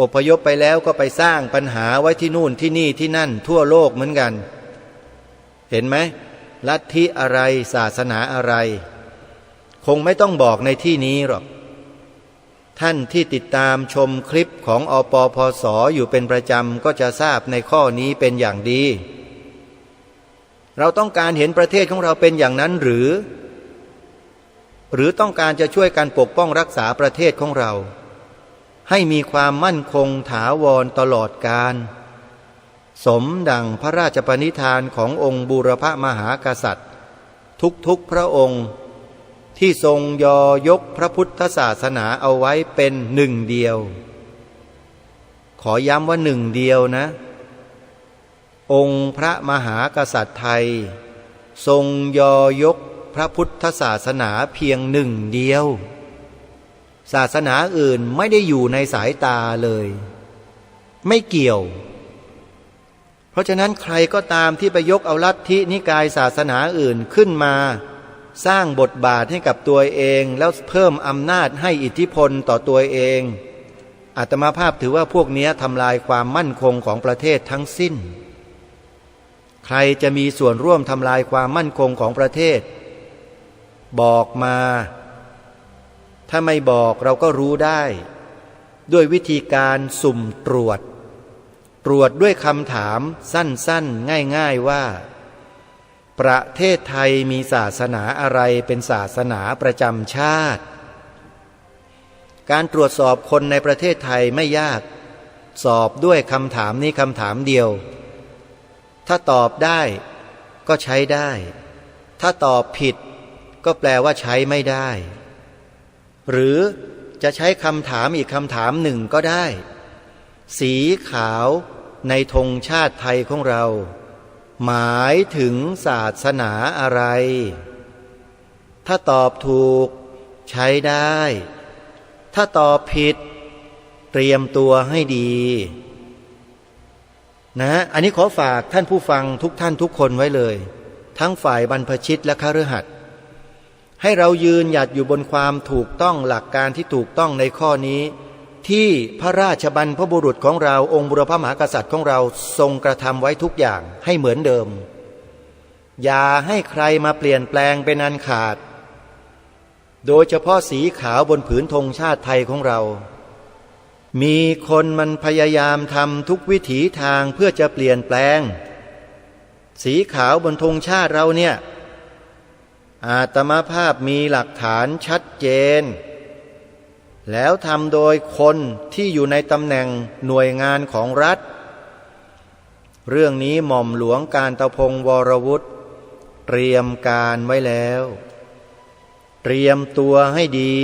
อพยพไปแล้วก็ไปสร้างปัญหาไว้ที่นู่นที่นี่ที่นั่นทั่วโลกเหมือนกันเห็นไหมลัทธิอะไรศาสนาอะไรคงไม่ต้องบอกในที่นี้หรอกท่านที่ติดตามชมคลิปของอปปส.อยู่เป็นประจำก็จะทราบในข้อนี้เป็นอย่างดีเราต้องการเห็นประเทศของเราเป็นอย่างนั้นหรือต้องการจะช่วยกันปกป้องรักษาประเทศของเราให้มีความมั่นคงถาวรตลอดกาล สมดังพระราชปณิธานขององค์บูรพมหากษัตริย์ทุกพระองค์ที่ทรงยกพระพุทธศาสนาเอาไว้เป็นหนึ่งเดียวขอย้ำว่าหนึ่งเดียวนะองค์พระมหากษัตริย์ไทยทรงยกพระพุทธศาสนาเพียงหนึ่งเดียวศาสนาอื่นไม่ได้อยู่ในสายตาเลยไม่เกี่ยวเพราะฉะนั้นใครก็ตามที่ไปยกเอาลัทธินิกายศาสนาอื่นขึ้นมาสร้างบทบาทให้กับตัวเองแล้วเพิ่มอำนาจให้อิทธิพลต่อตัวเองอาตมาภาพถือว่าพวกนี้ทำลายความมั่นคงของประเทศทั้งสิ้นใครจะมีส่วนร่วมทำลายความมั่นคงของประเทศบอกมาถ้าไม่บอกเราก็รู้ได้ด้วยวิธีการสุ่มตรวจด้วยคำถามสั้นๆง่ายๆว่าประเทศไทยมีศาสนาอะไรเป็นศาสนาประจำชาติการตรวจสอบคนในประเทศไทยไม่ยากสอบด้วยคำถามนี้คำถามเดียวถ้าตอบได้ก็ใช้ได้ถ้าตอบผิดก็แปลว่าใช้ไม่ได้หรือจะใช้คำถามอีกคำถามหนึ่งก็ได้สีขาวในธงชาติไทยของเราหมายถึงศาสนาอะไรถ้าตอบถูกใช้ได้ถ้าตอบผิดเตรียมตัวให้ดีนะอันนี้ขอฝากท่านผู้ฟังทุกท่านทุกคนไว้เลยทั้งฝ่ายบรรพชิตและคฤหัสถ์ให้เรายืนหยัดอยู่บนความถูกต้องหลักการที่ถูกต้องในข้อนี้ที่พระราชบรรพบุรุษของเราองค์บุรพมหากษัตริย์ของเราทรงกระทำไว้ทุกอย่างให้เหมือนเดิมอย่าให้ใครมาเปลี่ยนแปลงเป็นอันขาดโดยเฉพาะสีขาวบนผืนธงชาติไทยของเรามีคนมันพยายามทำทุกวิถีทางเพื่อจะเปลี่ยนแปลงสีขาวบนธงชาติเราเนี่ยอาตมาภาพมีหลักฐานชัดเจนแล้วทำโดยคนที่อยู่ในตำแหน่งหน่วยงานของรัฐเรื่องนี้หม่อมหลวงกาญตพงศ์วรวุฒิเตรียมการไว้แล้วเตรียมตัวให้ดี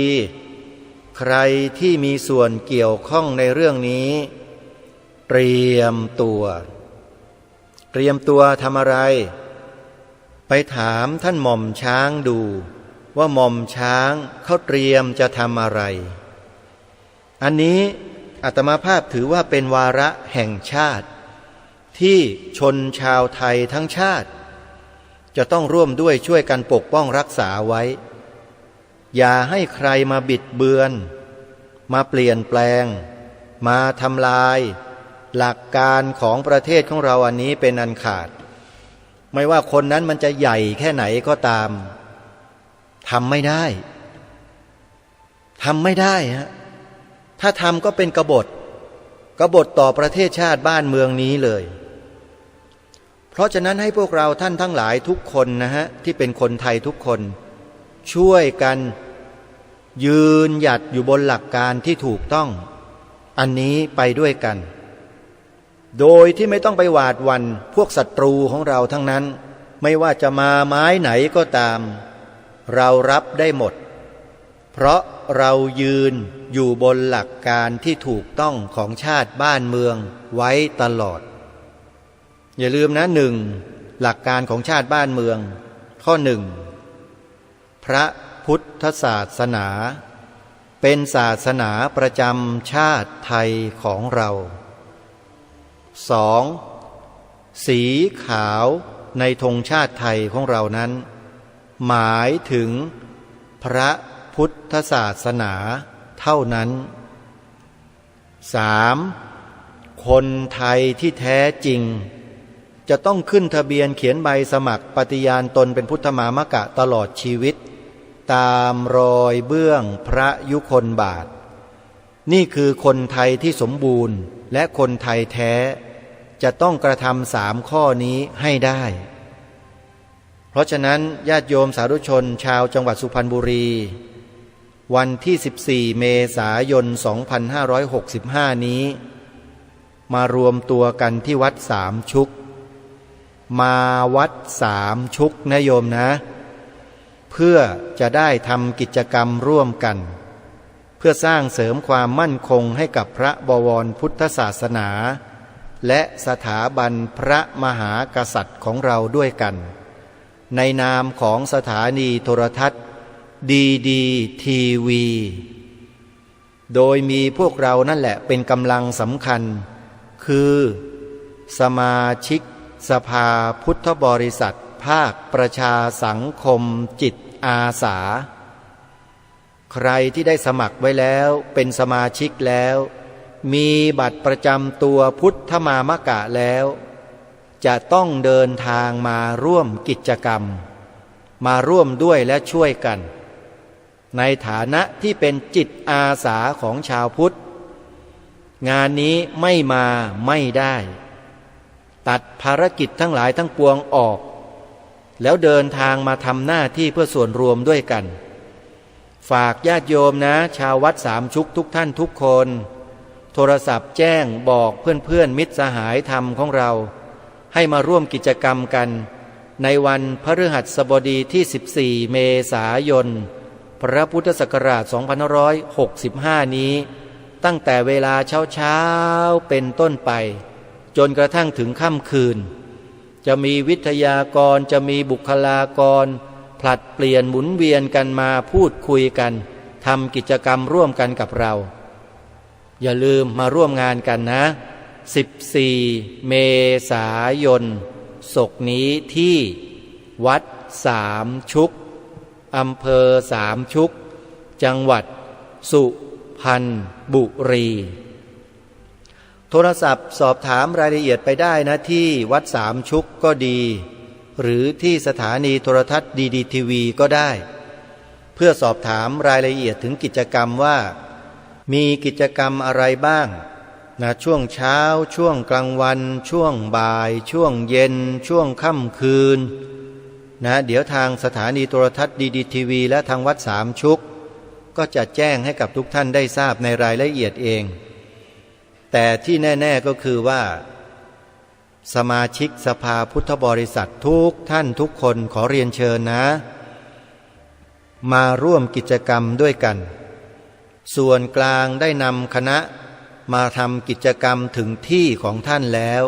ใครที่มีส่วนเกี่ยวข้องในเรื่องนี้เตรียมตัวทำอะไรไปถามท่านหม่อมช้างดูว่าหม่อมช้างเขาเตรียมจะทำอะไรอันนี้อาตมาภาพถือว่าเป็นวาระแห่งชาติที่ชนชาวไทยทั้งชาติจะต้องร่วมด้วยช่วยกันปกป้องรักษาไว้อย่าให้ใครมาบิดเบือนมาเปลี่ยนแปลงมาทำลายหลักการของประเทศของเราอันนี้เป็นอันขาดไม่ว่าคนนั้นมันจะใหญ่แค่ไหนก็ตามทำไม่ได้ฮะถ้าทำก็เป็นกบฏต่อประเทศชาติบ้านเมืองนี้เลยเพราะฉะนั้นให้พวกเราท่านทั้งหลายทุกคนนะฮะที่เป็นคนไทยทุกคนช่วยกันยืนหยัดอยู่บนหลักการที่ถูกต้องอันนี้ไปด้วยกันโดยที่ไม่ต้องไปหวาดหวั่นพวกศัตรูของเราทั้งนั้นไม่ว่าจะมาไม้ไหนก็ตามเรารับได้หมดเพราะเรายืนอยู่บนหลักการที่ถูกต้องของชาติบ้านเมืองไว้ตลอดอย่าลืมนะ1หลักการของชาติบ้านเมืองข้อ1พระพุทธศาสนาเป็นศาสนาประจำชาติไทยของเรา2สีขาวในธงชาติไทยของเรานั้นหมายถึงพระพุทธศาสนาเท่านั้น3คนไทยที่แท้จริงจะต้องขึ้นทะเบียนเขียนใบสมัครปฏิญาณตนเป็นพุทธมามกะตลอดชีวิตตามรอยเบื้องพระยุคลบาทนี่คือคนไทยที่สมบูรณ์และคนไทยแท้จะต้องกระทำ3ข้อนี้ให้ได้เพราะฉะนั้นญาติโยมสาธุชนชาวจังหวัดสุพรรณบุรีวันที่14เมษายน2565นี้ มารวมตัวกันที่วัดสามชุกมาวัดสามชุกนะโยมนะ เพื่อจะได้ทำกิจกรรมร่วมกันเพื่อสร้างเสริมความมั่นคงให้กับพระบวรพุทธศาสนาและสถาบันพระมหากษัตริย์ของเราด้วยกันในนามของสถานีโทรทัศน์ดีทีวีโดยมีพวกเรานั่นแหละเป็นกำลังสำคัญคือสมาชิกสภาพุทธบริษัทภาคประชาสังคมจิตอาสาใครที่ได้สมัครไว้แล้วเป็นสมาชิกแล้วมีบัตรประจำตัวพุทธมามกะแล้วจะต้องเดินทางมาร่วมกิจกรรมมาร่วมด้วยและช่วยกันในฐานะที่เป็นจิตอาสาของชาวพุทธงานนี้ไม่มาไม่ได้ตัดภารกิจทั้งหลายทั้งปวงออกแล้วเดินทางมาทำหน้าที่เพื่อส่วนรวมด้วยกันฝากญาติโยมนะชาววัดสามชุกทุกท่านทุกคนโทรศัพท์แจ้งบอกเพื่อนมิตรสหายธรรมของเราให้มาร่วมกิจกรรมกันในวันพฤหัสบดีที่14เมษายนพระพุทธศักราช2565นี้ตั้งแต่เวลาเช้าเป็นต้นไปจนกระทั่งถึงค่ำคืนจะมีวิทยากรจะมีบุคลากรผลัดเปลี่ยนหมุนเวียนกันมาพูดคุยกันทำกิจกรรมร่วมกันกับเราอย่าลืมมาร่วมงานกันนะ14เมษายนศกนี้ที่วัดสามชุกอำเภอสามชุกจังหวัดสุพรรณบุรีโทรศัพท์สอบถามรายละเอียดไปได้นะที่วัดสามชุกก็ดีหรือที่สถานีโทรทัศน์ดีทีวีก็ได้เพื่อสอบถามรายละเอียดถึงกิจกรรมว่ามีกิจกรรมอะไรบ้างนะช่วงเช้าช่วงกลางวันช่วงบ่ายช่วงเย็นช่วงค่ำคืนนะเดี๋ยวทางสถานีโทรทัศน์ดีทีวีและทางวัดสามชุกก็จะแจ้งให้กับทุกท่านได้ทราบในรายละเอียดเองแต่ที่แน่ๆก็คือว่าสมาชิกสภาพุทธบริษัททุกท่านทุกคนขอเรียนเชิญนะมาร่วมกิจกรรมด้วยกันส่วนกลางได้นำคณะมาทำกิจกรรมถึงที่ของท่านแล้ว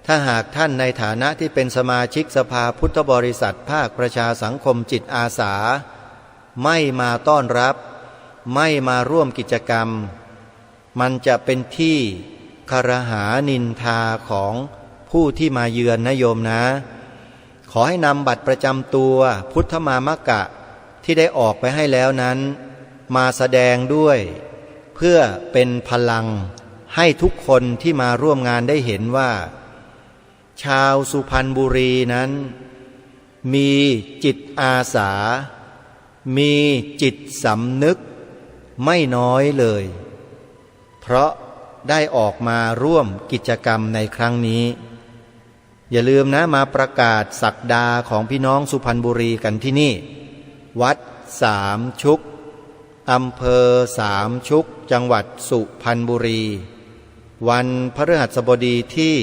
ถ้าหากท่านในฐานะที่เป็นสมาชิกสภาพุทธบริษัทภาคประชาสังคมจิตอาสาไม่มาต้อนรับไม่มาร่วมกิจกรรมมันจะเป็นที่คารหานินทาของผู้ที่มาเยือนนะโยมนะขอให้นำบัตรประจำตัวพุทธมามกะที่ได้ออกไปให้แล้วนั้นมาแสดงด้วยเพื่อเป็นพลังให้ทุกคนที่มาร่วมงานได้เห็นว่าชาวสุพรรณบุรีนั้นมีจิตอาสามีจิตสำนึกไม่น้อยเลยเพราะได้ออกมาร่วมกิจกรรมในครั้งนี้อย่าลืมนะมาประกาศศักดาของพี่น้องสุพรรณบุรีกันที่นี่วัดสามชุกอำเภอสามชุกจังหวัดสุพรรณบุรีวันพฤหัสบดีที่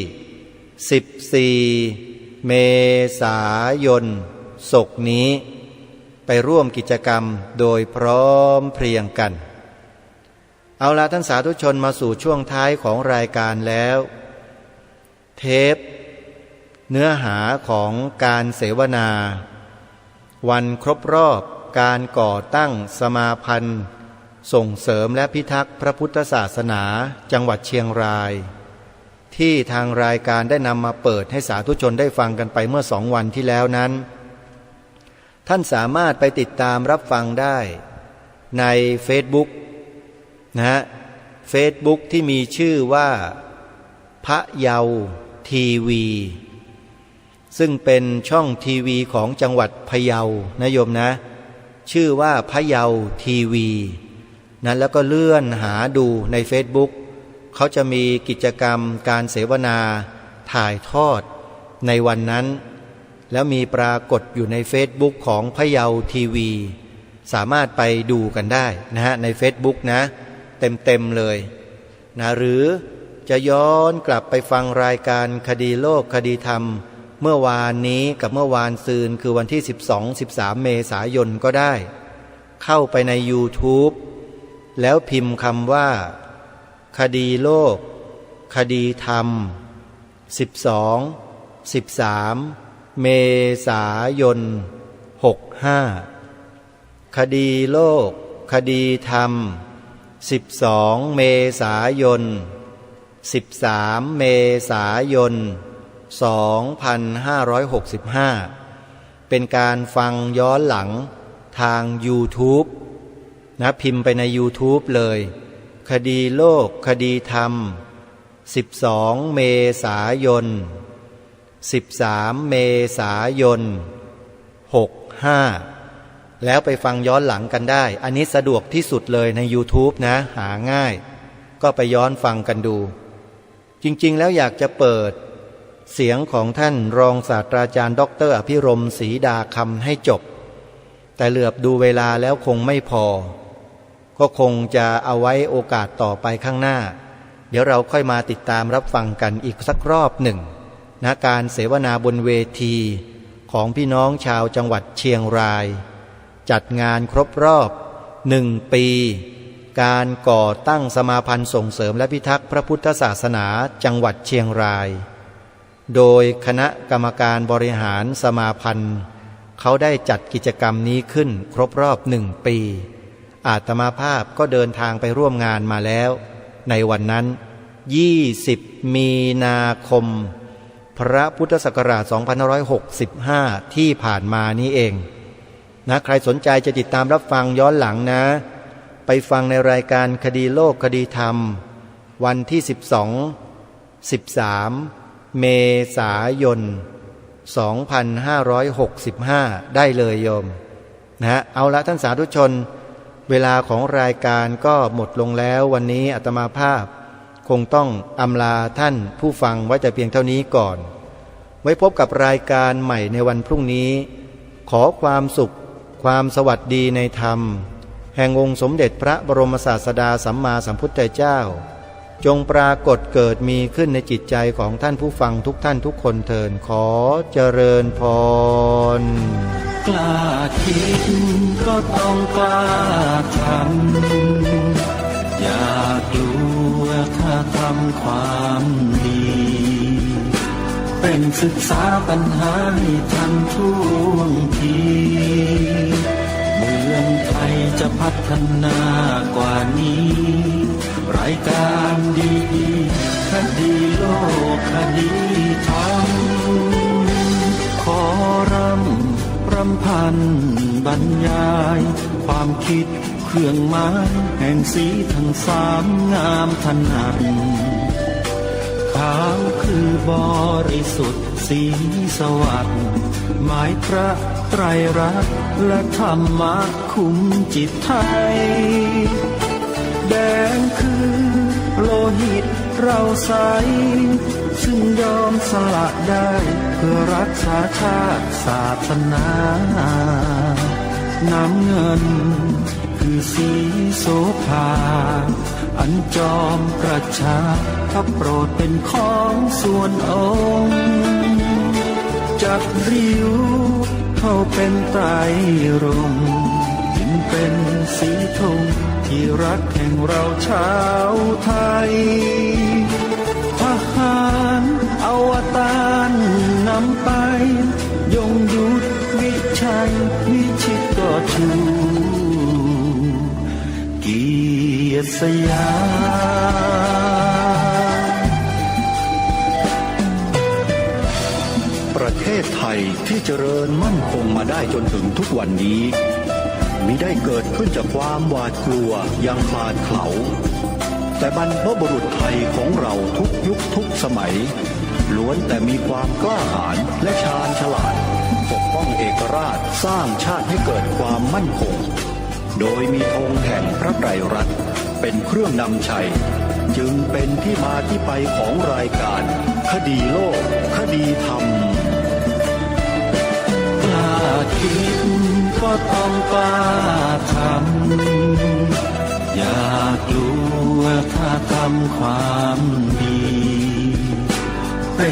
14เมษายนศกนี้ไปร่วมกิจกรรมโดยพร้อมเพรียงกันเอาล่ะท่านสาธุชนมาสู่ช่วงท้ายของรายการแล้วเทปเนื้อหาของการเสวนาวันครบรอบการก่อตั้งสมาพันธ์ส่งเสริมและพิทักษ์พระพุทธศาสนาจังหวัดเชียงรายที่ทางรายการได้นำมาเปิดให้สาธุชนได้ฟังกันไปเมื่อ2 วันที่แล้วนั้นท่านสามารถไปติดตามรับฟังได้ใน Facebook นะฮะ Facebook ที่มีชื่อว่าพะเยาทีวีซึ่งเป็นช่องทีวีของจังหวัดพะเยานะโยมนะชื่อว่าพะเยาทีวีนั้นแล้วก็เลื่อนหาดูใน Facebook เขาจะมีกิจกรรมการเสวนาถ่ายทอดในวันนั้นแล้วมีปรากฏอยู่ใน Facebook ของพะเยาทีวีสามารถไปดูกันได้นะฮะใน Facebook นะเต็มเลยนะหรือ จะย้อนกลับไปฟังรายการคดีโลกคดีธรรมเมื่อวานนี้กับเมื่อวานซืนคือวันที่12-13 เมษายนก็ได้เข้าไปใน YouTube แล้วพิมพ์คำว่าคดีโลกคดีธรรม12-13 เมษายน65คดีโลกคดีธรรม12 เมษายน13 เมษายน2565เป็นการฟังย้อนหลังทาง YouTube นะพิมพ์ไปใน YouTube เลยคดีโลกคดีธรรม12 เมษายน13 เมษายน65แล้วไปฟังย้อนหลังกันได้อันนี้สะดวกที่สุดเลยใน YouTube นะหาง่ายก็ไปย้อนฟังกันดูจริงๆแล้วอยากจะเปิดเสียงของท่านรองศาสตราจารย์ดร.อภิรมย์ศรีดาคำให้จบแต่เหลือบดูเวลาแล้วคงไม่พอก็คงจะเอาไว้โอกาสต่อไปข้างหน้าเดี๋ยวเราค่อยมาติดตามรับฟังกันอีกสักรอบหนึ่งนะการเสวนาบนเวทีของพี่น้องชาวจังหวัดเชียงรายจัดงานครบรอบ1 ปีการก่อตั้งสมาพันธ์ส่งเสริมและพิทักษ์พระพุทธศาสนาจังหวัดเชียงรายโดยคณะกรรมการบริหารสมาพันธ์เขาได้จัดกิจกรรมนี้ขึ้นครบรอบ1 ปีอาตมาภาพก็เดินทางไปร่วมงานมาแล้วในวันนั้น20 มีนาคมพระพุทธศักราช2565ที่ผ่านมานี้เองนะใครสนใจจะติดตามรับฟังย้อนหลังนะไปฟังในรายการคดีโลกคดีธรรมวันที่13 เมษายน2565ได้เลยโยมนะเอาละท่านสาธุชนเวลาของรายการก็หมดลงแล้ววันนี้อาตมาภาพคงต้องอำลาท่านผู้ฟังไว้แต่เพียงเท่านี้ก่อนไว้พบกับรายการใหม่ในวันพรุ่งนี้ขอความสุขความสวัสดีในธรรมแห่งองค์สมเด็จพระบรมศาสดาสัมมาสัมพุทธเจ้าจงปรากฏเกิดมีขึ้นในจิตใจของท่านผู้ฟังทุกท่านทุกคนเถิดขอเจริญพรกล้าคิดก็ต้องกล้าทำอย่ากลัวถ้าทำความดีเป็นศึกษาปัญหาให้ทันท่วงทีเมืองไทยจะพัฒนากว่านี้รายการดีคดีโลกคดีธรรมขอรำพันบรรยายความคิดเครื่องหมายแห่งสีทั้งสามงามถนัดขาวคือบริสุทธิ์สีสวัสดิ์หมายพระไตรรัตน์และธรรมะคุ้มจิตไทยแดงคือโลหิตเราใสซึ่งยอมสละได้เพื่อรักษาชาติศาสนาน้ำเงินคือสีโสภาอันจอมประชาถ้าโปรดเป็นของส่วนองค์จักริ้วเข้าเป็นไตรรงค์ยิ่งเป็นสีธงที่รักแห่งเราชาวไทยทหารอวตารนำไปยงยุทธวิชัยวิชิตก็ชูเกียรติสยามประเทศไทยที่เจริญมั่นคงมาได้จนถึงทุกวันนี้มิได้เกิดขึ้นจากความหวาดกลัวอย่างคลาดเขลาแต่บรรพบุรุษไทยของเราทุกยุคทุกสมัยล้วนแต่มีความกล้าหาญและชาญฉลาดปกป้องเอกราชสร้างชาติให้เกิดความมั่นคงโดยมีธงแห่งพระไตรรัตน์เป็นเครื่องนำชัยจึงเป็นที่มาที่ไปของรายการคดีโลกคดีธรรมกล้าคิดก็ต้องกล้าทำอย่ากลัวถ้าทำความดี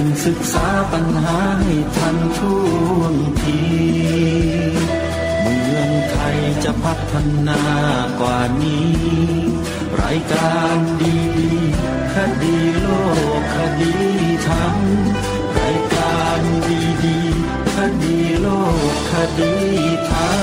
งศึกษาปัญหาให้ทันท่วงทีเมืองไทยจะพัฒนากว่านี้รายการดีๆคดีโลกคดีธรรมรายการดีๆคดีโลกคดีธรรม